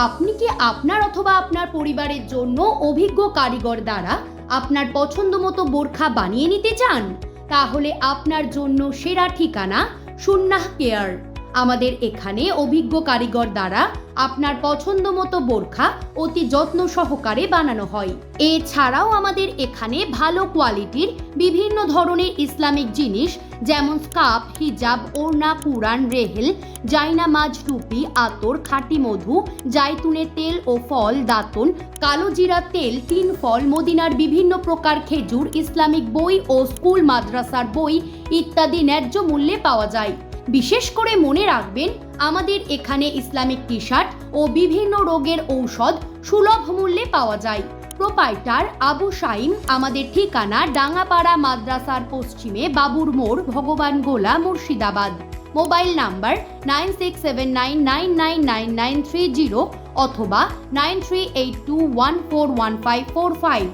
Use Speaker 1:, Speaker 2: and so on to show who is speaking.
Speaker 1: আপনি কি আপনার অথবা আপনার পরিবারের জন্য অভিজ্ঞ কারিগর দ্বারা আপনার পছন্দ মতো বোরখা বানিয়ে নিতে চান? তাহলে আপনার জন্য সেরা ঠিকানা সুন্নাহ কেয়ার। আমাদের এখানে অভিজ্ঞ কারিগর দ্বারা আপনার পছন্দ মতো বোরখা অতি যত্ন সহকারে বানানো হয়। এছাড়াও আমাদের এখানে ভালো কোয়ালিটির বিভিন্ন ধরনের ইসলামিক জিনিস যেমন স্কার্ফ, হিজাব, ওড়না, কুরআন, রেহেল, জায়নামাজ, টুপি, আতর, খাঁটি মধু, জাইতুনের তেল ও ফল, দাতন, কালো জিরা তেল, তিন ফল, মদিনার বিভিন্ন প্রকার খেজুর, ইসলামিক বই ও স্কুল মাদ্রাসার বই ইত্যাদি ন্যায্য মূল্যে পাওয়া যায়। বিশেষ করে মনে রাখবেন, আমাদের এখানে ইসলামিক টি শার্ট ও বিভিন্ন রোগের ঔষধ সুলভ মূল্যে পাওয়া যায়। প্রোপাইটার আবু শাইম। আমাদের ঠিকানা ডাঙ্গাপাড়া মাদ্রাসার পশ্চিমে বাবুর মোড়, ভগবান গোলা, মুর্শিদাবাদ। মোবাইল নাম্বার 9679999930 অথবা 9382141545।